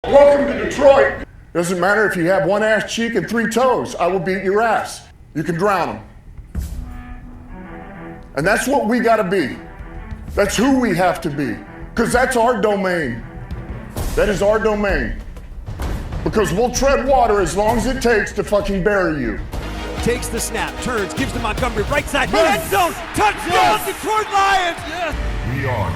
Welcome to Detroit. Doesn't matter if you have one ass cheek and 3 toes. I will beat your ass. You can drown them. And that's what we gotta be. That's who we have to be. Because that's our domain. That is our domain. Because we'll tread water as long as it takes to fucking bury you. Takes the snap, turns, gives to Montgomery, right side, end zone, touchdown, Detroit Lions! Yes. We are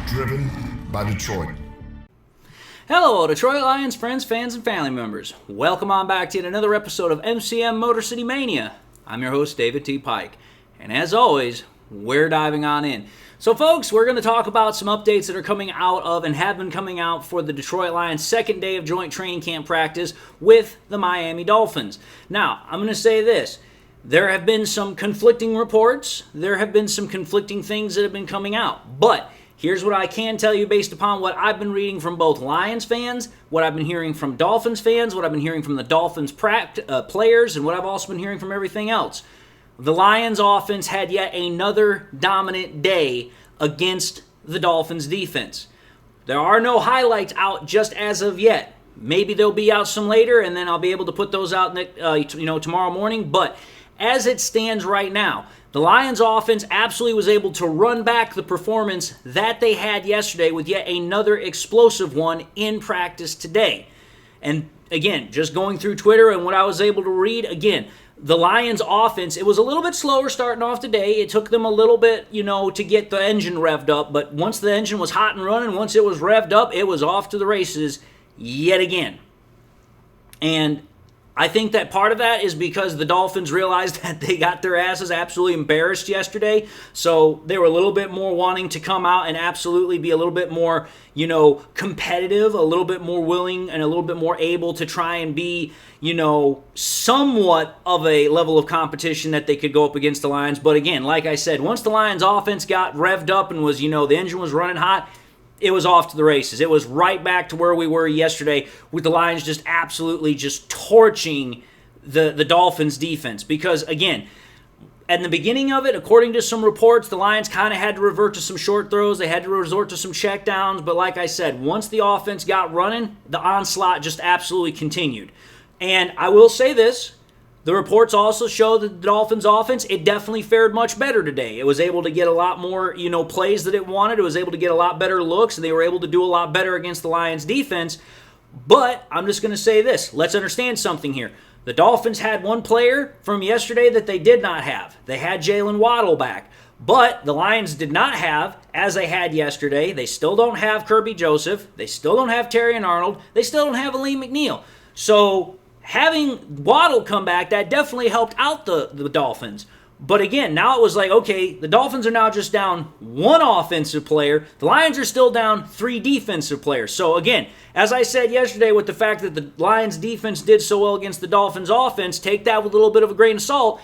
driven by Detroit. Hello, Detroit Lions friends, fans, and family members. Welcome on back to yet another episode of MCM Motor City Mania. I'm your host, David T. Pike. And as always, we're diving on in. So folks, we're going to talk about some updates that are coming out of and have been coming out for the Detroit Lions' second day of joint training camp practice with the Miami Dolphins. Now, I'm going to say this. There have been some conflicting reports. There have been some conflicting things that have been coming out. But here's what I can tell you based upon what I've been reading from both Lions fans, what I've been hearing from Dolphins fans, what I've been hearing from the Dolphins players, and what I've also been hearing from everything else. The Lions offense had yet another dominant day against the Dolphins defense. There are no highlights out just as of yet. Maybe they'll be out some later, and then I'll be able to put those out tomorrow morning. But as it stands right now, the Lions offense absolutely was able to run back the performance that they had yesterday with yet another explosive one in practice today. And again, just going through Twitter and what I was able to read, again, the Lions offense, it was a little bit slower starting off today. It took them a little bit, to get the engine revved up. But once the engine was hot and running, once it was revved up, it was off to the races yet again. And I think that part of that is because the Dolphins realized that they got their asses absolutely embarrassed yesterday. So they were a little bit more wanting to come out and absolutely be a little bit more, competitive, a little bit more willing and a little bit more able to try and be, somewhat of a level of competition that they could go up against the Lions. But again, like I said, once the Lions offense got revved up and was, the engine was running hot, it was off to the races. It was right back to where we were yesterday with the Lions just absolutely just torching the Dolphins defense. Because, again, at the beginning of it, according to some reports, the Lions kind of had to revert to some short throws. They had to resort to some checkdowns. But like I said, once the offense got running, the onslaught just absolutely continued. And I will say this. The reports also show that the Dolphins offense, it definitely fared much better today. It was able to get a lot more, plays that it wanted. It was able to get a lot better looks, and they were able to do a lot better against the Lions defense. But I'm just going to say this. Let's understand something here. The Dolphins had one player from yesterday that they did not have. They had Jalen Waddle back. But the Lions did not have, as they had yesterday, they still don't have Kirby Joseph. They still don't have Terry and Arnold. They still don't have Aleem McNeil. So having Waddle come back, that definitely helped out the Dolphins. But again, now it was like, okay, the Dolphins are now just down one offensive player. The Lions are still down 3 defensive players. So again, as I said yesterday with the fact that the Lions defense did so well against the Dolphins offense, take that with a little bit of a grain of salt.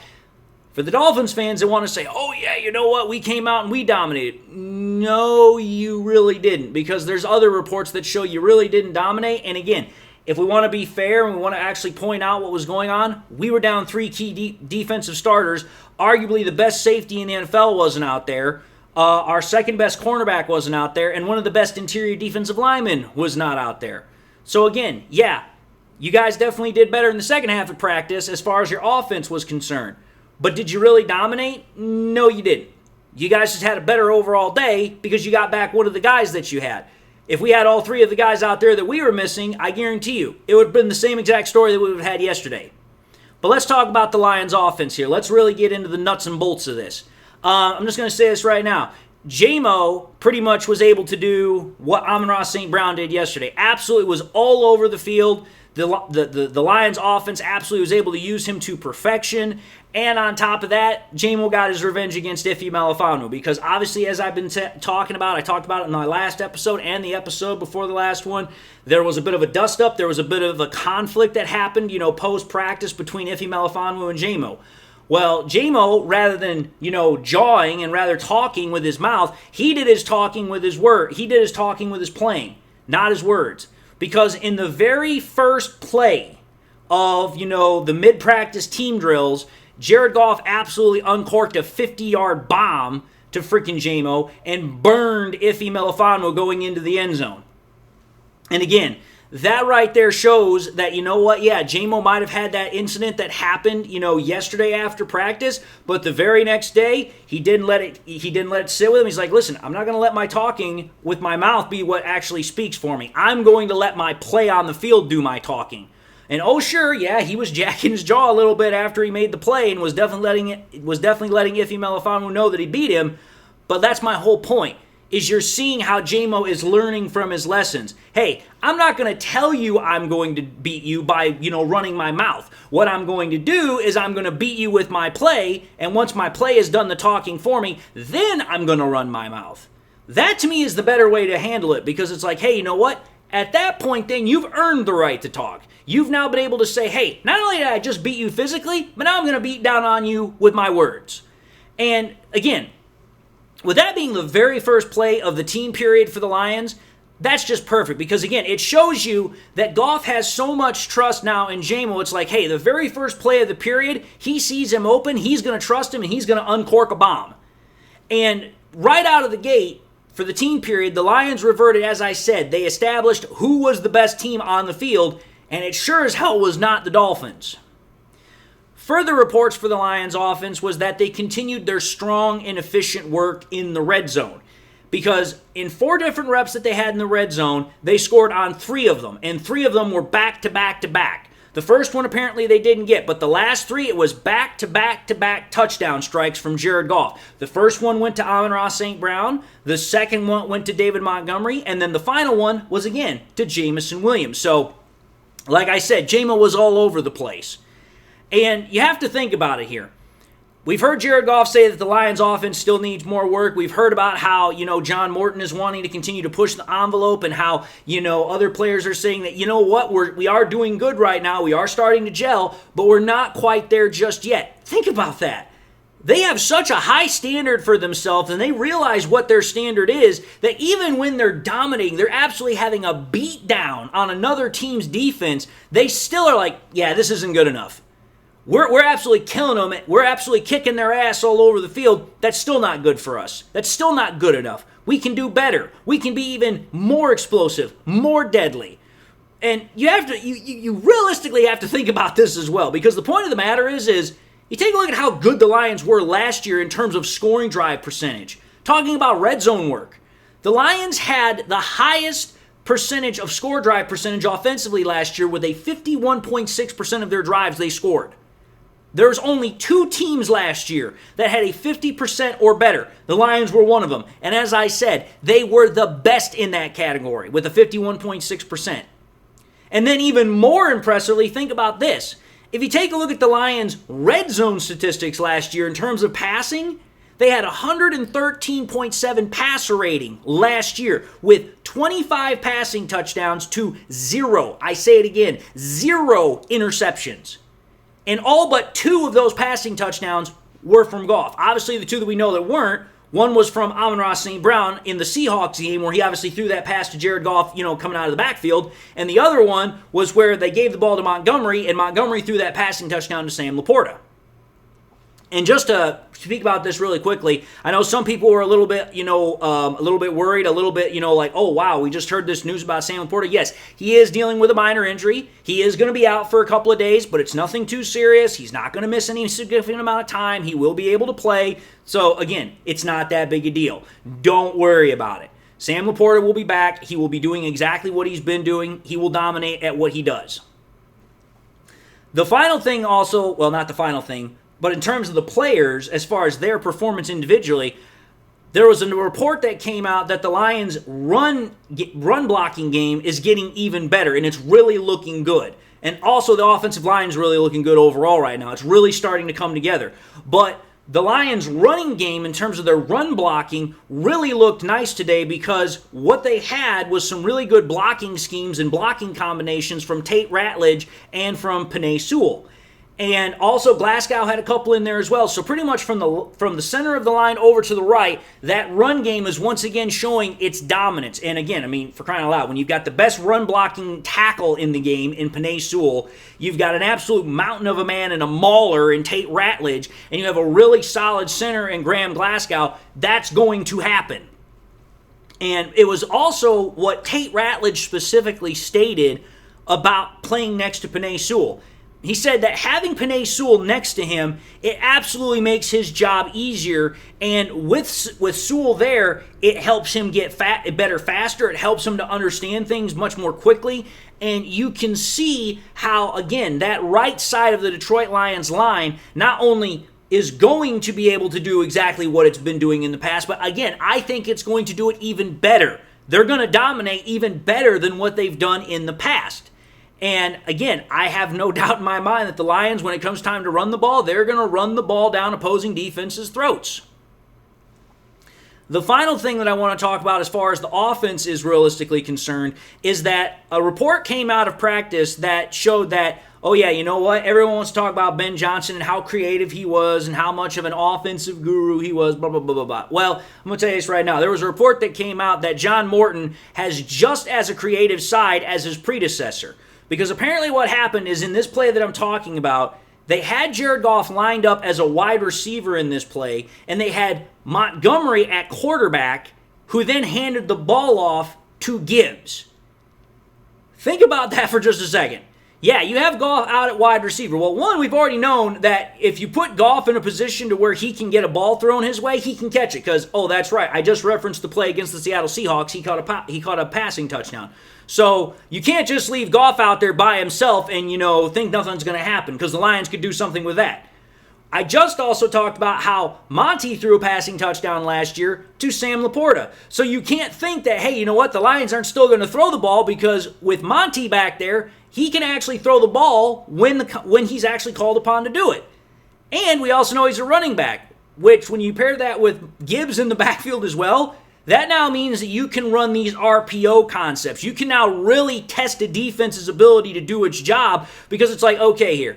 For the Dolphins fans that want to say, oh yeah, you know what, we came out and we dominated. No, you really didn't, because there's other reports that show you really didn't dominate. And again, if we want to be fair and we want to actually point out what was going on, we were down 3 key defensive starters. Arguably the best safety in the NFL wasn't out there. Our second best cornerback wasn't out there. And one of the best interior defensive linemen was not out there. So again, yeah, you guys definitely did better in the second half of practice as far as your offense was concerned. But did you really dominate? No, you didn't. You guys just had a better overall day because you got back one of the guys that you had. If we had all 3 of the guys out there that we were missing, I guarantee you, it would have been the same exact story that we would have had yesterday. But let's talk about the Lions offense here. Let's really get into the nuts and bolts of this. I'm just going to say this right now. J-Mo pretty much was able to do what Amon-Ra St. Brown did yesterday. Absolutely was all over the field. The Lions offense absolutely was able to use him to perfection. And on top of that, J-Mo got his revenge against Ife Melifonwu, because obviously, as I've been talking about, I talked about it in my last episode and the episode before the last one, there was a bit of a dust-up. There was a bit of a conflict that happened, post-practice between Ife Melifonwu and J-Mo. Well, J-Mo, rather than, jawing and rather talking with his mouth, he did his talking with his word. He did his talking with his playing, not his words. Because in the very first play of, the mid-practice team drills, Jared Goff absolutely uncorked a 50-yard bomb to freaking J-Mo and burned Ife Melifonwu going into the end zone. And again, that right there shows that, you know what, yeah, J-Mo might have had that incident that happened, yesterday after practice, but the very next day, he didn't let it sit with him. He's like, listen, I'm not going to let my talking with my mouth be what actually speaks for me. I'm going to let my play on the field do my talking. And oh sure, yeah, he was jacking his jaw a little bit after he made the play and was definitely letting Ife Melifonwu know that he beat him, but that's my whole point. Is you're seeing how J-Mo is learning from his lessons. Hey, I'm not going to tell you I'm going to beat you by, running my mouth. What I'm going to do is I'm going to beat you with my play, and once my play has done the talking for me, then I'm going to run my mouth. That to me is the better way to handle it, because it's like, hey, you know what? At that point, then, you've earned the right to talk. You've now been able to say, hey, not only did I just beat you physically, but now I'm going to beat down on you with my words. And again, with that being the very first play of the team period for the Lions, that's just perfect because, again, it shows you that Goff has so much trust now in J-Mo. It's like, hey, the very first play of the period, he sees him open, he's going to trust him, and he's going to uncork a bomb. And right out of the gate, for the team period, the Lions reverted, as I said. They established who was the best team on the field, and it sure as hell was not the Dolphins. Further reports for the Lions offense was that they continued their strong and efficient work in the red zone. Because in 4 different reps that they had in the red zone, they scored on 3 of them. And 3 of them were back-to-back-to-back. The first one apparently they didn't get, but the last 3, it was back-to-back-to-back touchdown strikes from Jared Goff. The first one went to Amon-Ra St. Brown, the second one went to David Montgomery, and then the final one was again to Jameson Williams. So, like I said, J-Mo was all over the place. And you have to think about it here. We've heard Jared Goff say that the Lions offense still needs more work. We've heard about how, John Morton is wanting to continue to push the envelope and how, other players are saying that, we are doing good right now. We are starting to gel, but we're not quite there just yet. Think about that. They have such a high standard for themselves and they realize what their standard is that even when they're dominating, they're absolutely having a beat down on another team's defense, they still are like, yeah, this isn't good enough. We're absolutely killing them. We're absolutely kicking their ass all over the field. That's still not good for us. That's still not good enough. We can do better. We can be even more explosive, more deadly. And you realistically have to think about this as well, because the point of the matter is you take a look at how good the Lions were last year in terms of scoring drive percentage. Talking about red zone work. The Lions had the highest percentage of score drive percentage offensively last year with a 51.6% of their drives they scored. There's only 2 teams last year that had a 50% or better. The Lions were one of them. And as I said, they were the best in that category with a 51.6%. And then even more impressively, think about this. If you take a look at the Lions' red zone statistics last year in terms of passing, they had 113.7 passer rating last year with 25 passing touchdowns to 0. I say it again, 0 interceptions. And all but 2 of those passing touchdowns were from Goff. Obviously, the 2 that we know that weren't, one was from Amon-Ra St. Brown in the Seahawks game where he obviously threw that pass to Jared Goff, coming out of the backfield. And the other one was where they gave the ball to Montgomery, and Montgomery threw that passing touchdown to Sam Laporta. And just to speak about this really quickly, I know some people were a little bit, worried, a little bit, like, oh, wow, we just heard this news about Sam Laporta. Yes, he is dealing with a minor injury. He is going to be out for a couple of days, but it's nothing too serious. He's not going to miss any significant amount of time. He will be able to play. So, again, it's not that big a deal. Don't worry about it. Sam Laporta will be back. He will be doing exactly what he's been doing. He will dominate at what he does. The final thing also, well, not the final thing, but in terms of the players, as far as their performance individually, there was a report that came out that the Lions' run blocking game is getting even better, and it's really looking good. And also the offensive line is really looking good overall right now. It's really starting to come together. But the Lions' running game, in terms of their run blocking, really looked nice today because what they had was some really good blocking schemes and blocking combinations from Tate Ratledge and from Penei Sewell. And also Glasgow had a couple in there as well. So pretty much from the center of the line over to the right, that run game is once again showing its dominance. And again, I mean, for crying out loud, when you've got the best run blocking tackle in the game in Penei Sewell, you've got an absolute mountain of a man and a mauler in Tate Ratledge, and you have a really solid center in Graham Glasgow, that's going to happen. And it was also what Tate Ratledge specifically stated about playing next to Penei Sewell. He said that having Penei Sewell next to him, it absolutely makes his job easier. And with Sewell there, it helps him get better faster. It helps him to understand things much more quickly. And you can see how, again, that right side of the Detroit Lions line not only is going to be able to do exactly what it's been doing in the past, but again, I think it's going to do it even better. They're going to dominate even better than what they've done in the past. And again, I have no doubt in my mind that the Lions, when it comes time to run the ball, they're going to run the ball down opposing defenses' throats. The final thing that I want to talk about as far as the offense is realistically concerned is that a report came out of practice that showed that, oh yeah, you know what? Everyone wants to talk about Ben Johnson and how creative he was and how much of an offensive guru he was, blah, blah, blah, blah, blah. Well, I'm going to tell you this right now. There was a report that came out that John Morton has just as a creative side as his predecessor. Because apparently what happened is in this play that I'm talking about, they had Jared Goff lined up as a wide receiver in this play, and they had Montgomery at quarterback, who then handed the ball off to Gibbs. Think about that for just a second. Yeah, you have Goff out at wide receiver. Well, one, we've already known that if you put Goff in a position to where he can get a ball thrown his way, he can catch it. Because, oh, that's right, I just referenced the play against the Seattle Seahawks. He caught a passing touchdown. So you can't just leave Goff out there by himself and, think nothing's going to happen, because the Lions could do something with that. I just also talked about how Monty threw a passing touchdown last year to Sam Laporta. So you can't think that, hey, you know what, the Lions aren't still going to throw the ball, because with Monty back there, he can actually throw the ball when he's actually called upon to do it. And we also know he's a running back, which when you pair that with Gibbs in the backfield as well, that now means that you can run these RPO concepts. You can now really test a defense's ability to do its job, because it's like, okay, here,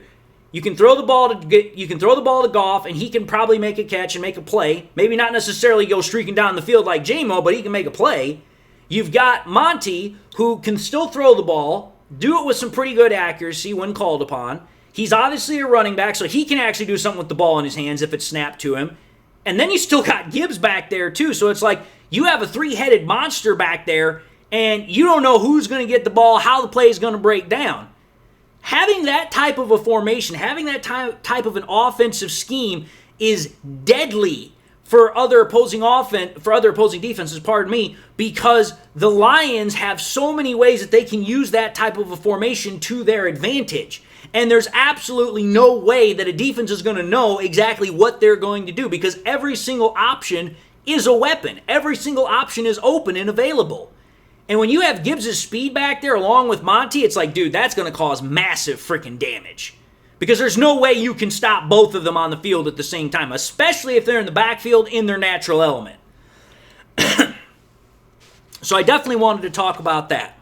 you can throw the ball to Goff, and he can probably make a catch and make a play. Maybe not necessarily go streaking down the field like J-Mo, but he can make a play. You've got Monty, who can still throw the ball, do it with some pretty good accuracy when called upon. He's obviously a running back, so he can actually do something with the ball in his hands if it's snapped to him. And then you still got Gibbs back there too, so it's like you have a three-headed monster back there, and you don't know who's going to get the ball, how the play is going to break down. Having that type of a formation, having that type of an offensive scheme is deadly for other opposing defenses, because the Lions have so many ways that they can use that type of a formation to their advantage. And there's absolutely no way that a defense is going to know exactly what they're going to do, because every single option is a weapon. Every single option is open and available. And when you have Gibbs' speed back there along with Monty, it's like, dude, that's going to cause massive freaking damage. Because there's no way you can stop both of them on the field at the same time, especially if they're in the backfield in their natural element. So I definitely wanted to talk about that.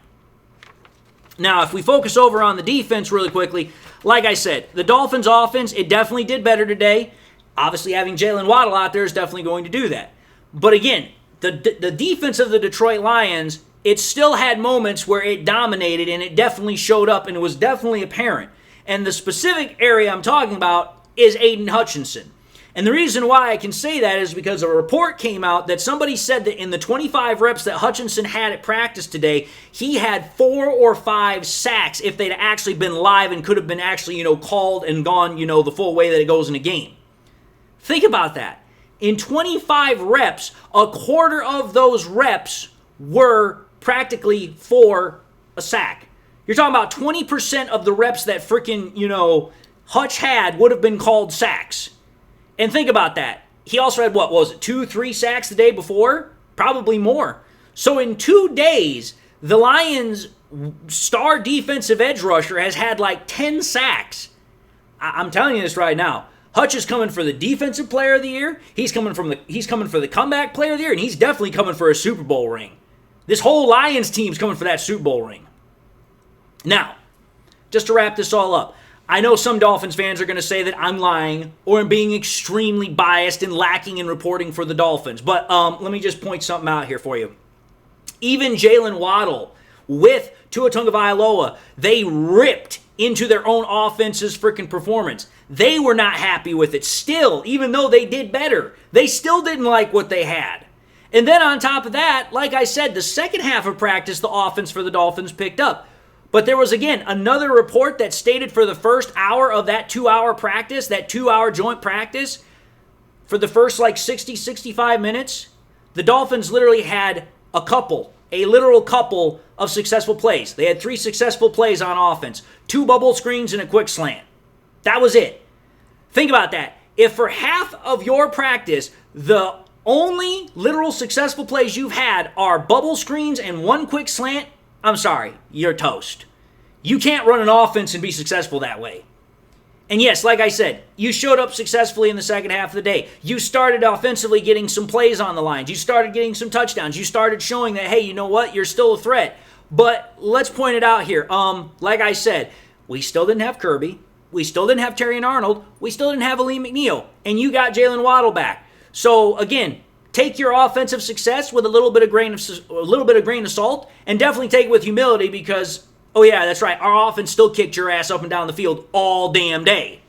Now, if we focus over on the defense really quickly, like I said, the Dolphins' offense, it definitely did better today. Obviously, having Jalen Waddle out there is definitely going to do that. But again, the defense of the Detroit Lions, it still had moments where it dominated, and it definitely showed up, and it was definitely apparent. And the specific area I'm talking about is Aiden Hutchinson. And the reason why I can say that is because a report came out that somebody said that in the 25 reps that Hutchinson had at practice today, he had 4 or 5 sacks if they'd actually been live and could have been actually, called and gone, the full way that it goes in a game. Think about that. In 25 reps, a quarter of those reps were practically for a sack. You're talking about 20% of the reps that freaking, Hutch had would have been called sacks. And think about that. He also had, 2-3 sacks the day before? Probably more. So in 2 days, the Lions' star defensive edge rusher has had like 10 sacks. I'm telling you this right now. Hutch is coming for the defensive player of the year. He's coming for the comeback player of the year, and he's definitely coming for a Super Bowl ring. This whole Lions team's coming for that Super Bowl ring. Now, just to wrap this all up, I know some Dolphins fans are going to say that I'm lying or I'm being extremely biased and lacking in reporting for the Dolphins. But let me just point something out here for you. Even Jalen Waddle with Tua Tagovailoa, they ripped into their own offense's freaking performance. They were not happy with it. Still, even though they did better, they still didn't like what they had. And then on top of that, like I said, the second half of practice, the offense for the Dolphins picked up. But there was, again, another report that stated for the first hour of that 2-hour practice, that 2-hour joint practice, for the first 60, 65 minutes, the Dolphins literally had a literal couple of successful plays. They had 3 successful plays on offense, 2 bubble screens and a quick slant. That was it. Think about that. If for half of your practice, the only literal successful plays you've had are bubble screens and 1 quick slant, I'm sorry, you're toast. You can't run an offense and be successful that way. And yes, like I said, you showed up successfully in the second half of the day. You started offensively getting some plays on the lines. You started getting some touchdowns. You started showing that, hey, you know what? You're still a threat. But let's point it out here. Like I said, we still didn't have Kirby. We still didn't have Terry and Arnold. We still didn't have Aleem McNeil. And you got Jalen Waddle back. So, again, take your offensive success with a little bit of grain of salt, and definitely take it with humility because, oh yeah, that's right, our offense still kicked your ass up and down the field all damn day.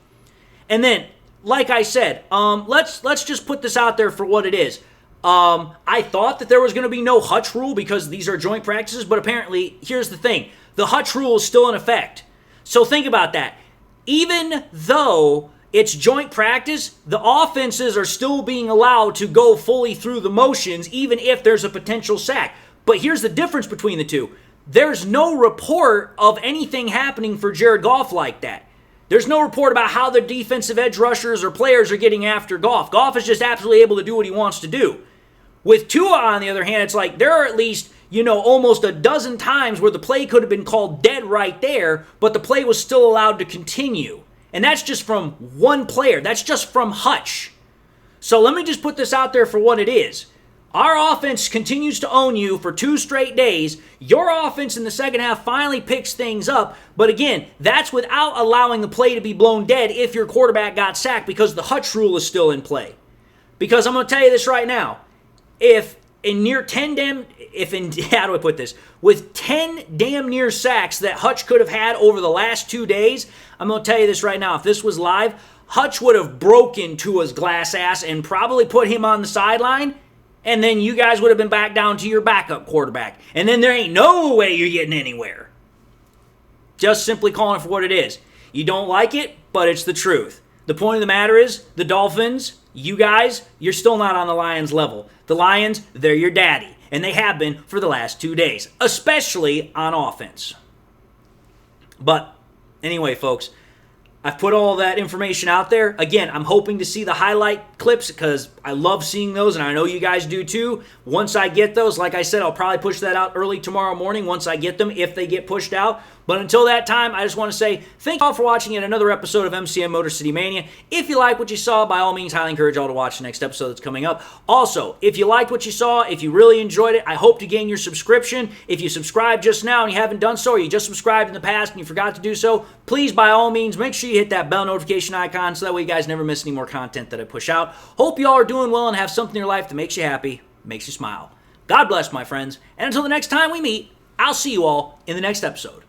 And then, like I said, let's just put this out there for what it is. I thought that there was going to be no Hutch rule because these are joint practices, but apparently, here's the thing. The Hutch rule is still in effect. So think about that. Even though it's joint practice, the offenses are still being allowed to go fully through the motions, even if there's a potential sack. But here's the difference between the two. There's no report of anything happening for Jared Goff like that. There's no report about how the defensive edge rushers or players are getting after Goff. Goff is just absolutely able to do what he wants to do. With Tua, on the other hand, it's like there are at least, almost a dozen times where the play could have been called dead right there, but the play was still allowed to continue. And that's just from one player. That's just from Hutch. So let me just put this out there for what it is. Our offense continues to own you for 2 straight days. Your offense in the second half finally picks things up. But again, that's without allowing the play to be blown dead if your quarterback got sacked because the Hutch rule is still in play. Because I'm going to tell you this right now. With 10 damn near sacks that Hutch could have had over the last 2 days, I'm going to tell you this right now. If this was live, Hutch would have broken Tua's glass ass and probably put him on the sideline, and then you guys would have been back down to your backup quarterback. And then there ain't no way you're getting anywhere. Just simply calling it for what it is. You don't like it, but it's the truth. The point of the matter is, the Dolphins, you guys, you're still not on the Lions level. The Lions, they're your daddy. And they have been for the last 2 days, especially on offense. But anyway, folks, I've put all that information out there. Again, I'm hoping to see the highlight clips because I love seeing those, and I know you guys do too. Once I get those, like I said, I'll probably push that out early tomorrow morning once I get them, if they get pushed out. But until that time, I just want to say thank you all for watching yet another episode of MCM Motor City Mania. If you like what you saw, by all means, highly encourage y'all to watch the next episode that's coming up. Also, if you liked what you saw, if you really enjoyed it, I hope to gain your subscription. If you subscribed just now and you haven't done so, or you just subscribed in the past and you forgot to do so, please, by all means, make sure you hit that bell notification icon so that way you guys never miss any more content that I push out. Hope you all are doing well and have something in your life that makes you happy, makes you smile. God bless, my friends. And until the next time we meet, I'll see you all in the next episode.